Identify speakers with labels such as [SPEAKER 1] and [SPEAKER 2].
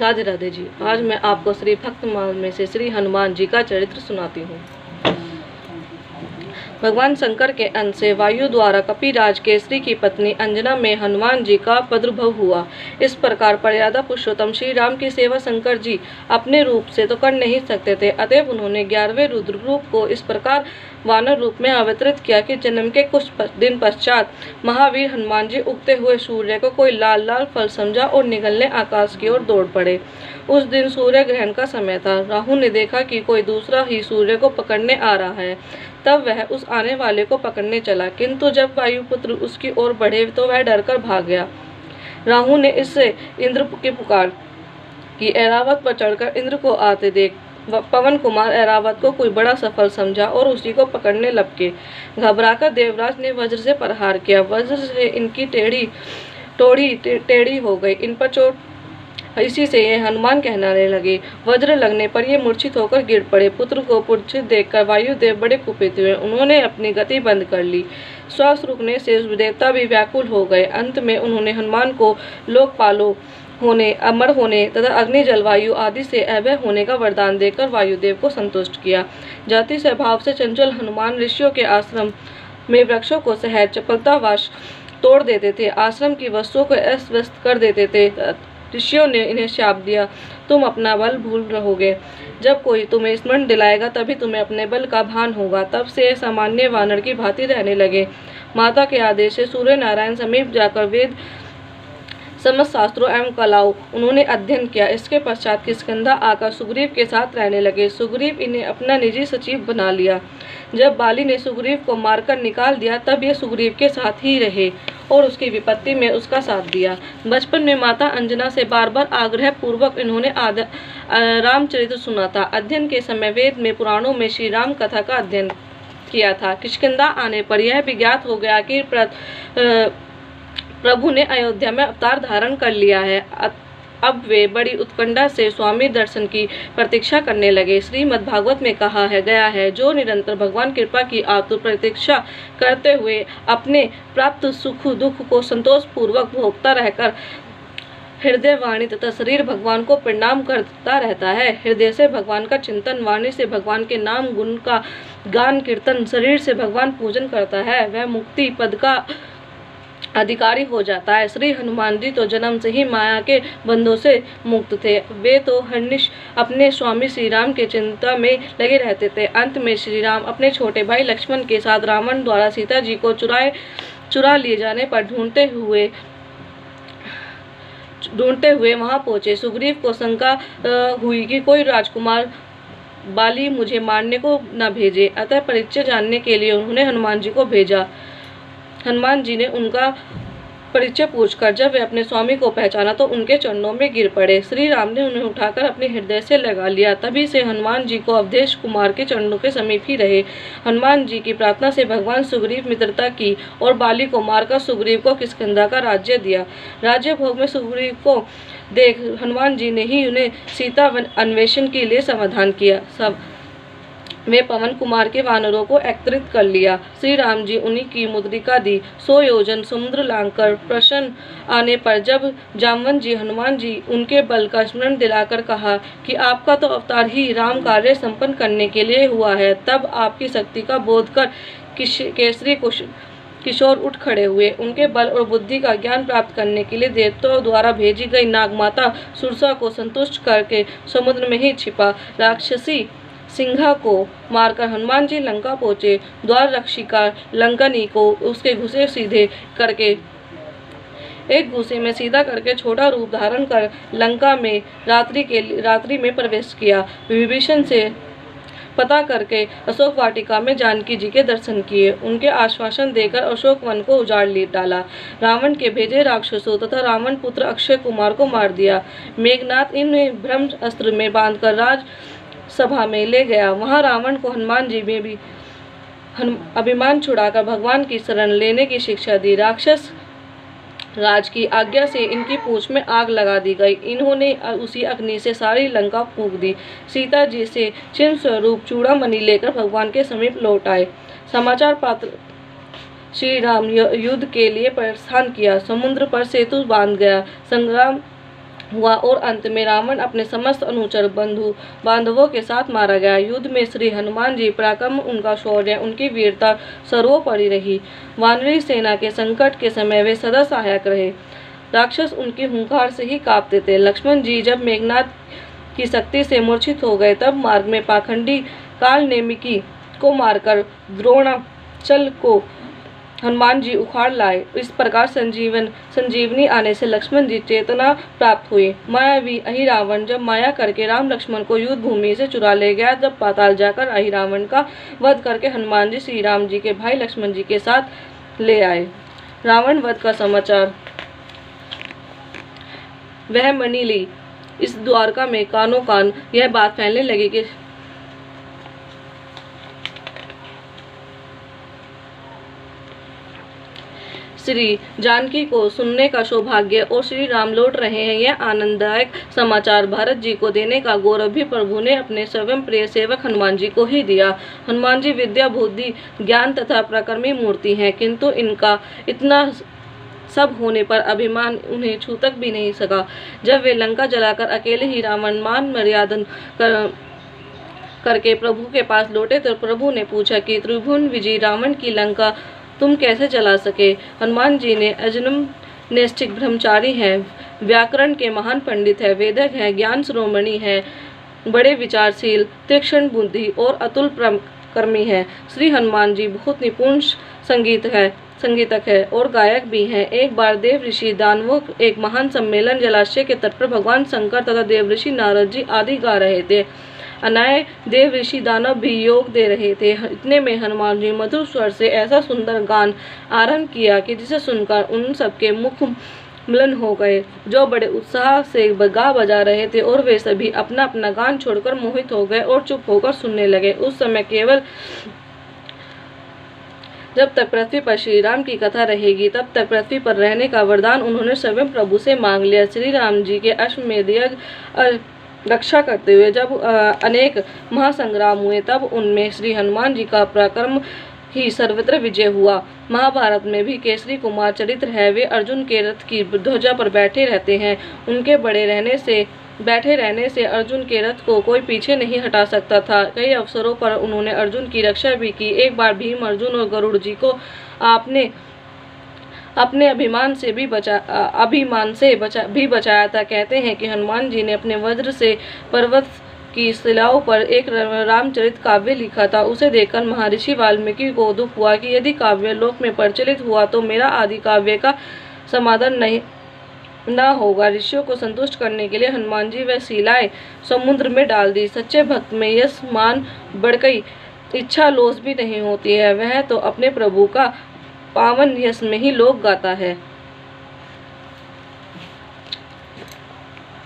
[SPEAKER 1] राधे राधे जी। आज मैं आपको श्री भक्तमाल में से श्री हनुमान जी का चरित्र सुनाती हूँ। भगवान शंकर के अंश से वायु द्वारा कपिराज केसरी की पत्नी अंजना में हनुमान जी का प्रादुर्भाव हुआ। इस प्रकार मर्यादा पुरुषोत्तम श्री राम की सेवा शंकर जी अपने रूप से तो कर नहीं सकते थे, अतएव उन्होंने 11वें रुद्र रूप को इस प्रकार वानर रूप में अवतरित किया कि जन्म के कुछ दिन पश्चात महावीर हनुमान जी उगते हुए सूर्य को कोई लाल लाल फल समझा और निगलने आकाश की ओर दौड़ पड़े। उस दिन सूर्य ग्रहण का समय था। राहु ने देखा कि कोई दूसरा ही सूर्य को पकड़ने आ रहा है, तब वह उस आने वाले को पकड़ने चला, किंतु जब वायुपुत्र उसकी ओर बढ़े तो वह डरकर भाग गया। राहु ने इससे इंद्र की पुकार की। ऐरावत पर चढ़कर इंद्र को आते देख पवन कुमार ऐरावत को कोई बड़ा सफल समझा और उसी को पकड़ने लपके। घबराकर देवराज ने वज्र से प्रहार किया। वज्र से इनकी टोड़ी टेढ़ी हो गई। इन पर चोट इसी से ये हनुमान कहने लगे। वज्र लगने पर ये मूर्छित होकर गिर पड़े। पुत्र को मूर्छित देखकर वायुदेव बड़े कुपित हुए। उन्होंने अपनी गति बंद कर ली। श्वास रुकने से देवता भी व्याकुल हो गए। अंत में उन्होंने हनुमान को लोकपालों होने, अमर होने तथा अग्नि जलवायु आदि से अभय होने का वरदान देकर वायुदेव को संतुष्ट किया। जाति स्वभाव से चंचल हनुमान ऋषियों के आश्रम में वृक्षों को सहज चपलतावश तोड़ देते थे, आश्रम की वस्तुओं को अस्त व्यस्त कर देते थे। ऋषियों ने इन्हें शाप दिया, तुम अपना बल भूल रहोगे। जब कोई तुम्हें स्मरण दिलाएगा तभी तुम्हें अपने बल का भान होगा। तब से सामान्य वानर की भांति रहने लगे। माता के आदेश से सूर्य नारायण समीप जाकर वेद समस्त शास्त्रों एवं कलाओं उन्होंने अध्ययन किया। इसके पश्चात किष्किंधा आकर सुग्रीव के साथ रहने लगे। सुग्रीव इन्हें अपना निजी सचिव बना लिया। जब बाली ने सुग्रीव को मारकर निकाल दिया तब ये सुग्रीव के साथ ही रहे और उसकी विपत्ति में उसका साथ दिया। बचपन में माता अंजना से बार बार आग्रह पूर्वक इन्होंने रामचरित्र सुना था। अध्ययन के समय वेद में पुराणों में श्री राम कथा का अध्ययन किया था। किष्किंधा आने पर यह भी ज्ञात हो गया कि प्रभु ने अयोध्या में अवतार धारण कर लिया है। अब वे बड़ी उत्कंठा से स्वामी दर्शन की प्रतीक्षा करने लगे। श्रीमद् भागवत में कहा गया है, जो निरंतर भगवान कृपा की आतुर प्रतीक्षा करते हुए अपने प्राप्त सुख दुख को संतोष पूर्वक भोगता रहकर हृदय वाणी तथा शरीर भगवान को प्रणाम करता रहता है। हृदय से भगवान का चिंतन, वाणी से भगवान के नाम गुण का गान कीर्तन, शरीर से भगवान पूजन करता है, वह मुक्ति पद का अधिकारी हो जाता है। श्री हनुमान जी तो जन्म से ही माया के बंधों से मुक्त थे। वे तो हरनिश अपने स्वामी श्री राम के चिंता में लगे रहते थे। अंत में श्री राम अपने छोटे भाई लक्ष्मण के साथ रावण द्वारा सीता जी को चुरा लिए जाने पर ढूंढते हुए वहां पहुंचे। सुग्रीव को शंका हुई कि कोई राजकुमार बाली मुझे मारने को न भेजे, अतः परिचय जानने के लिए उन्होंने हनुमान जी को भेजा। हनुमान जी ने उनका परिचय पूछकर जब वे अपने स्वामी को पहचाना तो उनके चरणों में गिर पड़े। श्री राम ने उन्हें उठाकर अपने हृदय से लगा लिया। तभी से हनुमान जी को अवधेश कुमार के चरणों के समीप ही रहे। हनुमान जी की प्रार्थना से भगवान सुग्रीव मित्रता की और बाली को मारकर सुग्रीव को किष्किंधा का राज्य दिया। राज्य भोग में सुग्रीव को देख हनुमान जी ने ही उन्हें सीता अन्वेषण के लिए समाधान किया। सब वे पवन कुमार के वानरों को एकत्रित कर लिया। श्री राम जी उन्हीं की मुद्रिका दी। 100 योजन समुद्र लांघकर प्रसन्न आने पर जब जामवंत जी हनुमान जी उनके बल का स्मरण दिलाकर कहा कि आपका तो अवतार ही राम कार्य संपन्न करने के लिए हुआ है, तब आपकी शक्ति का बोध कर केसरी किशोर उठ खड़े हुए। उनके बल और बुद्धि का ज्ञान प्राप्त करने के लिए देवताओं द्वारा भेजी गई नागमाता सुरसा को संतुष्ट करके समुद्र में ही छिपा। राक्षसी सिंघा को मारकर हनुमान जी लंका पहुंचे। द्वार रक्षिका लंकनी को उसके घुसे सीधे करके एक घुसे में सीधा करके छोटा रूप धारण कर लंका में रात्रि में प्रवेश किया। विभीषण से पता करके अशोक वाटिका में जानकी जी के दर्शन किए। उनके आश्वासन देकर अशोक वन को उजाड़ डाला। रावण के भेजे राक्षसों तथा रावण पुत्र अक्षय कुमार को मार दिया। मेघनाथ इन्हें ब्रह्म अस्त्र में बांधकर राज सभा में ले गया। वहां रावण को हनुमान जी में भी अभिमान छुड़ाकर भगवान की शरण लेने की शिक्षा दी। राक्षस राज की आज्ञा से इनकी पूंछ में आग लगा दी गई। इन्होंने उसी अग्नि से सारी लंका फूंक दी। सीता जी से चिन्ह स्वरूप चूड़ामणि लेकर भगवान के समीप लौट आए। समाचार पात्र श्री राम युद्ध के लिए प्रस्थान किया। समुद्र पर सेतु बांध गया। संग्राम हुआ और अंत में रावण अपने समस्त अनुचर बंधु बांधवों के साथ मारा गया। युद्ध में श्री हनुमान जी पराक्रम, उनका शौर्य, उनकी वीरता सर्वोपरि रही। वानरी सेना के संकट के समय वे सदा सहायक रहे। राक्षस उनकी हुंकार से ही कांपते थे। लक्ष्मण जी जब मेघनाद की शक्ति से मूर्छित हो गए, तब मार्ग में पाखंडी कालनेमिकी को मारकर द्रोणाचल को हनुमान जी उखाड़ लाए। इस प्रकार संजीवनी आने से लक्ष्मण जी चेतना प्राप्त हुई। मायावी अहिरावण जब माया करके राम लक्ष्मण को युद्ध भूमि से चुरा ले गया, जब पाताल जाकर अहिरावण का वध करके हनुमान जी श्री राम जी के भाई लक्ष्मण जी के साथ ले आए। रावण वध का समाचार। वह मनी ली। इस द्वारका में कानों कान यह बात फैलने लगी कि श्री जानकी को सुनने का सौभाग्य और श्री राम लौट रहे हैं। यह आनंददायक समाचार भरत जी को देने का गौरव भी प्रभु ने अपने स्वयं प्रिय सेवक हनुमान जी को ही दिया। हनुमान जी विद्या, बुद्धि, ज्ञान तथा पराक्रमी मूर्ति हैं, किंतु इनका इतना सब होने पर अभिमान उन्हें छू तक भी नहीं सका। जब वे लंका जलाकर अकेले ही रावण मान मर्यादन करके प्रभु के पास लौटे, तो प्रभु ने पूछा कि त्रिभुवन विजयी रावण की लंका तुम कैसे जला सके। हनुमान जी ने अजन्म नैष्ठिक ब्रह्मचारी हैं, व्याकरण के महान पंडित है, वेदक हैं, ज्ञान शिरोमणि हैं, बड़े विचारशील, तीक्ष्ण बुद्धि और अतुल कर्मी हैं। श्री हनुमान जी बहुत निपुण संगीतक है और गायक भी हैं। एक बार देव ऋषि दानवों एक महान सम्मेलन जलाशय के तट पर भगवान शंकर तथा देव ऋषि नारद जी आदि गा रहे थे। अनाय देव ऋषि दानव भी योग दे रहे थे। इतने में हनुमान जी मधुर स्वर से ऐसा सुंदर गान आरंभ किया कि जिसे सुनकर उन सबके मुख मलिन हो गए, जो बड़े उत्साह से गा बजा रहे थे, और वे सभी अपना अपना गान छोड़कर मोहित हो गए और चुप होकर सुनने लगे। उस समय केवल जब तक पृथ्वी पर श्री राम की कथा रहेगी, तब तक पृथ्वी पर रहने का वरदान उन्होंने स्वयं प्रभु से मांग लिया। श्री राम जी के अश्वमेध यज्ञ रक्षा करते हुए जब अनेक महासंग्राम हुए, तब उनमें श्री हनुमान जी का पराक्रम ही सर्वत्र विजय हुआ। महाभारत में भी केसरी कुमार चरित्र है। वे अर्जुन के रथ की ध्वजा पर बैठे रहते हैं। उनके बैठे रहने से अर्जुन के रथ को कोई पीछे नहीं हटा सकता था। कई अवसरों पर उन्होंने अर्जुन की रक्षा भी की। एक बार भीम अर्जुन और गरुड़ जी को आपने अपने अभिमान से भी बचाया था। कहते हैं कि हनुमान जी ने अपने वज्र से पर्वत की शिलाओं पर एक रामचरित काव्य लिखा था। उसे देखकर महर्षि वाल्मीकि को दुख हुआ कि यदि काव्य लोक में प्रचलित हुआ तो मेरा आदि काव्य का समाधान न होगा। ऋषियों को संतुष्ट करने के लिए हनुमान जी वह शिलाएं समुद्र में डाल दी। सच्चे भक्त में यश मान बढ़ गई, इच्छा लोस भी नहीं होती है। वह तो अपने प्रभु का पावन यश में ही लोक गाता है।